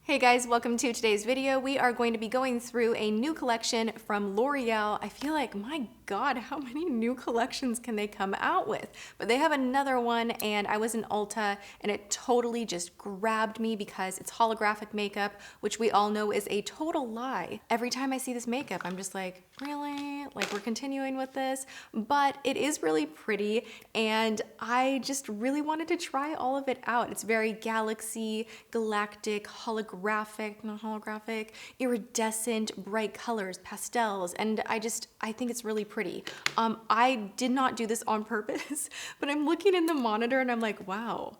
Hey guys, welcome to today's video. We are going to be going through a new collection from L'Oreal. I feel like, my God, how many new collections can they come out with? But they have another one, and I was in Ulta and it totally just grabbed me because it's holographic makeup, which we all know is a total lie. Every time I see this makeup, I'm just like, really? Like, we're continuing with this? But it is really pretty, and I just really wanted to try all of it out. It's very galaxy, galactic, not holographic, iridescent, bright colors, pastels, and I think it's really pretty. I did not do this on purpose, but I'm looking in the monitor and I'm like, wow,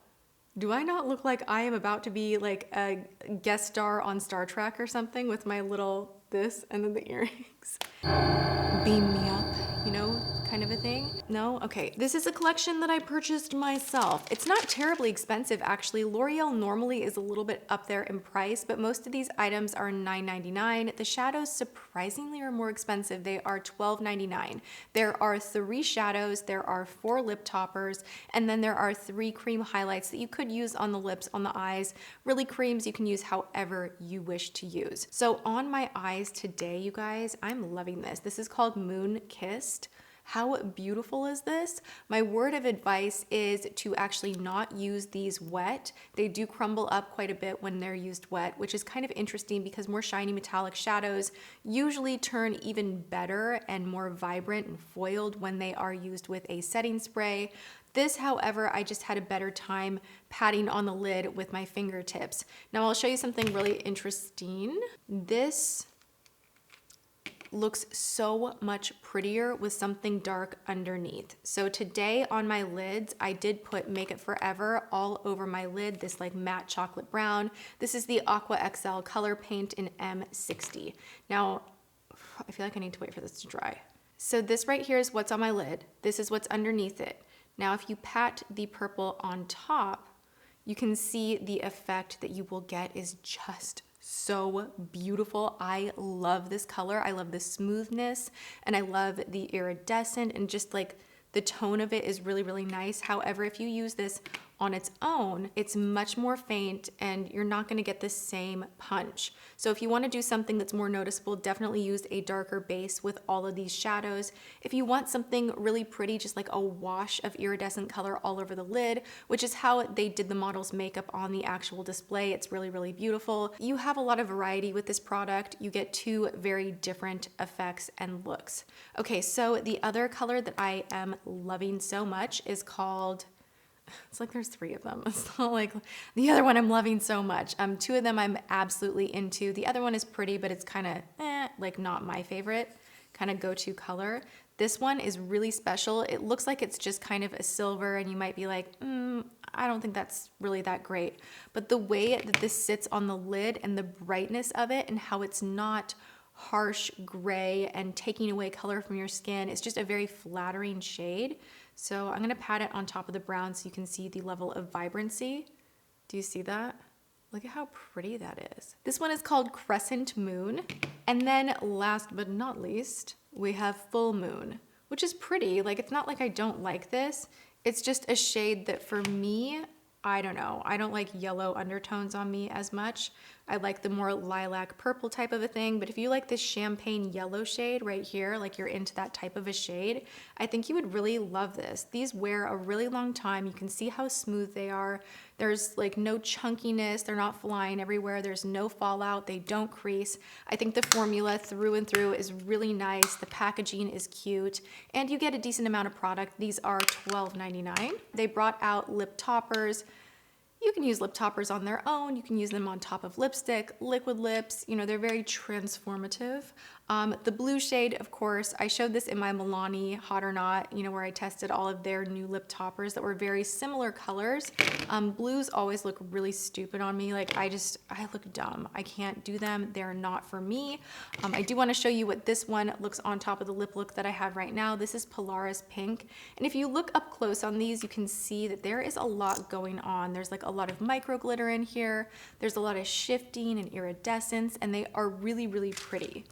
do I not look like I am about to be like a guest star on Star Trek or something with my little this and then the earrings? Beam me up, you know, kind of a thing. No? Okay. This is a collection that I purchased myself. It's not terribly expensive, actually. L'Oreal normally is a little bit up there in price, but most of these items are $9.99. The shadows surprisingly are more expensive. They are $12.99. There are 3 shadows, there are 4 lip toppers, and then there are 3 cream highlights that you could use on the lips, on the eyes. Really, creams you can use however you wish to use. So on my eyes today, you guys, I'm loving this. This is called Moon Kissed. How beautiful is this? My word of advice is to actually not use these wet. They do crumble up quite a bit when they're used wet, which is kind of interesting because more shiny metallic shadows usually turn even better and more vibrant and foiled when they are used with a setting spray. This, however, I just had a better time patting on the lid with my fingertips. Now I'll show you something really interesting. This looks so much prettier with something dark underneath. So today on my lids, I did put Make It Forever all over my lid, this like matte chocolate brown. This is the Aqua XL color paint in M60. Now, I feel like I need to wait for this to dry. So this right here is what's on my lid. This is what's underneath it. Now, if you pat the purple on top, you can see the effect that you will get is just so beautiful. I love this color. I love the smoothness, and I love the iridescent, and just like the tone of it is really, really nice. However, if you use this on its own, it's much more faint and you're not gonna get the same punch. So if you wanna do something that's more noticeable, definitely use a darker base with all of these shadows. If you want something really pretty, just like a wash of iridescent color all over the lid, which is how they did the model's makeup on the actual display, it's really, really beautiful. You have a lot of variety with this product. You get 2 very different effects and looks. Okay, so the other color that I am loving so much is called, it's like there's 3 of them. It's not like the other one I'm loving so much. 2 of them I'm absolutely into. The other one is pretty, but it's kind of like not my favorite kind of go-to color. This one is really special. It looks like it's just kind of a silver, and you might be like, I don't think that's really that great. But the way that this sits on the lid and the brightness of it and how it's not harsh gray and taking away color from your skin, it's just a very flattering shade. So I'm gonna pat it on top of the brown so you can see the level of vibrancy. Do you see that? Look at how pretty that is. This one is called Crescent Moon. And then last but not least, we have Full Moon, which is pretty. Like, it's not like I don't like this. It's just a shade that for me, I don't know. I don't like yellow undertones on me as much. I like the more lilac purple type of a thing, but if you like this champagne yellow shade right here, like you're into that type of a shade, I think you would really love this. These wear a really long time. You can see how smooth they are. There's like no chunkiness. They're not flying everywhere. There's no fallout. They don't crease. I think the formula through and through is really nice. The packaging is cute, and you get a decent amount of product. These are $12.99. They brought out lip toppers. You can use lip toppers on their own. You can use them on top of lipstick, liquid lips. You know, they're very transformative. The blue shade, of course, I showed this in my Milani Hot or Not, you know, where I tested all of their new lip toppers that were very similar colors. Blues always look really stupid on me. Like, I look dumb. I can't do them. They're not for me. I do want to show you what this one looks on top of the lip look that I have right now. This is Polaris Pink. And if you look up close on these, you can see that there is a lot going on. There's like a lot of micro glitter in here. There's a lot of shifting and iridescence, and they are really, really pretty.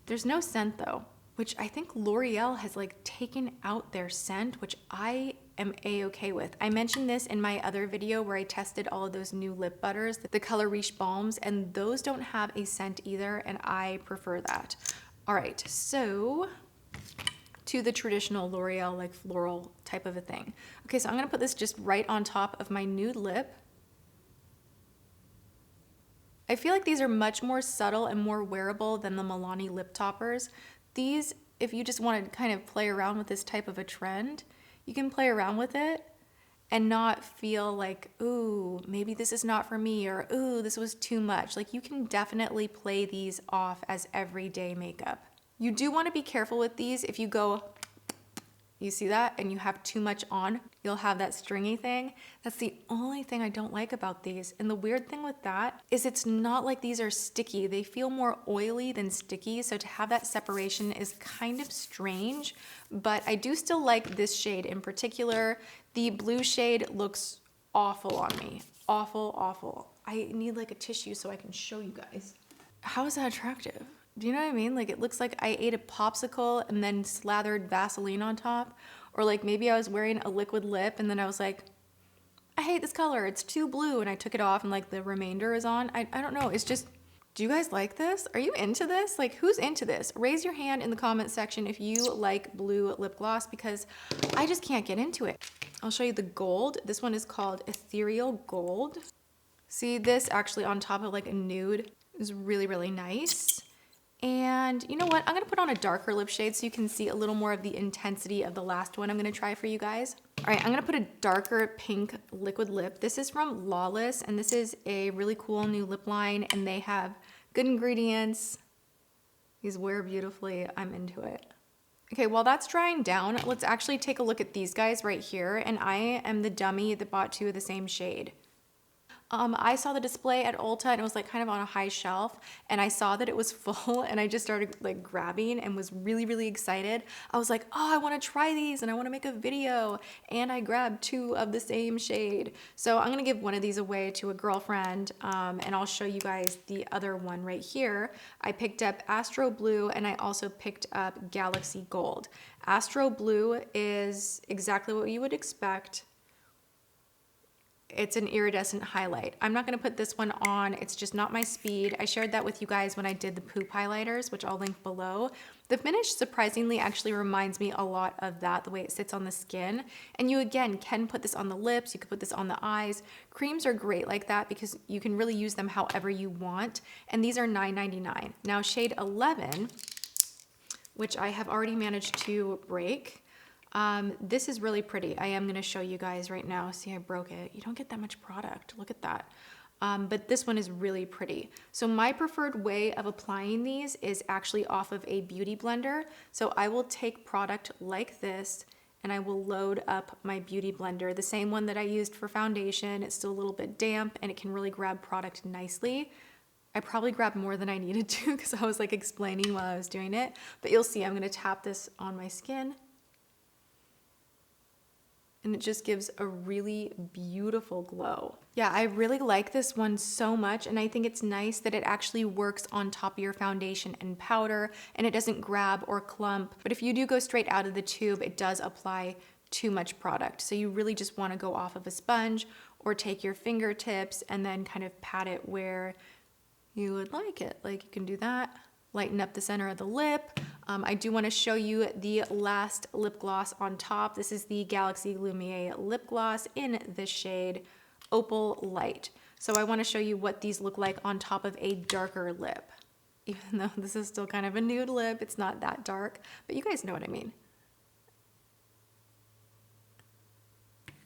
There's no scent though, which I think L'Oreal has like taken out their scent, which I am a-okay with. I mentioned this in my other video where I tested all of those new lip butters, the Color Riche balms, and those don't have a scent either, and I prefer that. All right, so to the traditional L'Oreal like floral type of a thing. Okay, so I'm gonna put this just right on top of my nude lip. I feel like these are much more subtle and more wearable than the Milani lip toppers. These, if you just want to kind of play around with this type of a trend, you can play around with it and not feel like, ooh, maybe this is not for me, or ooh, this was too much. Like, you can definitely play these off as everyday makeup. You do want to be careful with these. If you go, you see that, and you have too much on, you'll have that stringy thing. That's the only thing I don't like about these. And the weird thing with that is it's not like these are sticky. They feel more oily than sticky. So to have that separation is kind of strange, but I do still like this shade in particular. The blue shade looks awful on me. Awful, awful. I need like a tissue so I can show you guys. How is that attractive? Do you know what I mean? Like, it looks like I ate a popsicle and then slathered Vaseline on top. Or like maybe I was wearing a liquid lip and then I was like, I hate this color, it's too blue, and I took it off and like the remainder is on. I don't know, it's just, do you guys like this? Are you into this? Like, who's into this? Raise your hand in the comment section if you like blue lip gloss, because I just can't get into it. I'll show you the gold. This one is called Ethereal Gold. See, this actually on top of like a nude is really, really nice. And you know what? I'm gonna put on a darker lip shade so you can see a little more of the intensity of the last one I'm gonna try for you guys. All right, I'm gonna put a darker pink liquid lip. This is from Lawless, and this is a really cool new lip line, and they have good ingredients. These wear beautifully, I'm into it. Okay, while that's drying down, let's actually take a look at these guys right here, and I am the dummy that bought two of the same shade. I saw the display at Ulta and it was like kind of on a high shelf, and I saw that it was full and I just started like grabbing and was really, really excited. I was like, oh, I want to try these and I want to make a video, and I grabbed two of the same shade. So I'm gonna give one of these away to a girlfriend, and I'll show you guys the other one right here. I picked up Astro Blue and I also picked up Galaxy Gold. Astro Blue is exactly what you would expect. It's an iridescent highlight. I'm not gonna put this one on. It's just not my speed. I shared that with you guys when I did the poop highlighters, which I'll link below. The finish surprisingly actually reminds me a lot of that, the way it sits on the skin. And you again can put this on the lips, you can put this on the eyes. Creams are great like that because you can really use them however you want. And these are $9.99. Now shade 11, which I have already managed to break. This is really pretty. I am going to show you guys right now. See, I broke it. You don't get that much product. Look at that. But this one is really pretty. So my preferred way of applying these is actually off of a beauty blender. So I will take product like this and I will load up my beauty blender, the same one that I used for foundation. It's still a little bit damp and it can really grab product nicely. I probably grabbed more than I needed to because I was like explaining while I was doing it. But you'll see, I'm going to tap this on my skin. And it just gives a really beautiful glow. Yeah, I really like this one so much, and I think it's nice that it actually works on top of your foundation and powder, and it doesn't grab or clump. But if you do go straight out of the tube, it does apply too much product. So you really just wanna go off of a sponge or take your fingertips and then kind of pat it where you would like it. Like, you can do that. Lighten up the center of the lip. I do want to show you the last lip gloss on top. This is the Galaxy Lumiere lip gloss in the shade Opal Light. So I want to show you what these look like on top of a darker lip. Even though this is still kind of a nude lip, it's not that dark, but you guys know what I mean.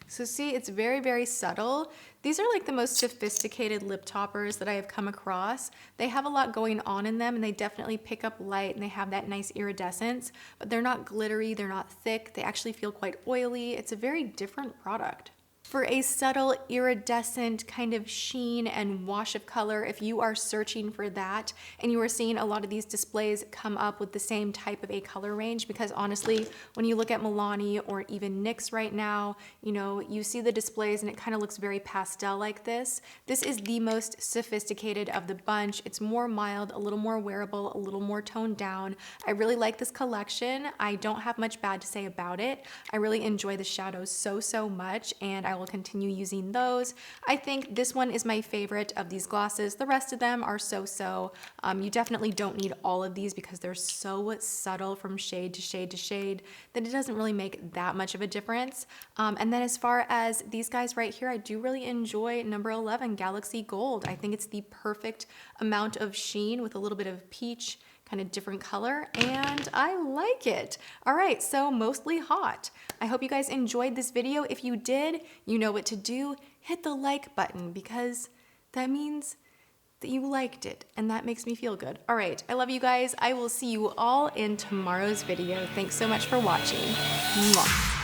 So see, it's very, very subtle. These are like the most sophisticated lip toppers that I have come across. They have a lot going on in them and they definitely pick up light and they have that nice iridescence, but they're not glittery, they're not thick. They actually feel quite oily. It's a very different product. For a subtle iridescent kind of sheen and wash of color, if you are searching for that and you are seeing a lot of these displays come up with the same type of a color range, because honestly, when you look at Milani or even NYX right now, you know, you see the displays and it kind of looks very pastel like this. This is the most sophisticated of the bunch. It's more mild, a little more wearable, a little more toned down. I really like this collection. I don't have much bad to say about it. I really enjoy the shadows so much, and I will continue using those. I think this one is my favorite of these glosses. The rest of them are so-so. You definitely don't need all of these because they're so subtle from shade to shade to shade that it doesn't really make that much of a difference. And then as far as these guys right here, I do really enjoy number 11, Galaxy Gold. I think it's the perfect amount of sheen with a little bit of peach, kind of different color, and I like it. All right, so mostly hot. I hope you guys enjoyed this video. If you did, you know what to do. Hit the like button because that means that you liked it, and that makes me feel good. All right, I love you guys. I will see you all in tomorrow's video. Thanks so much for watching. Mwah.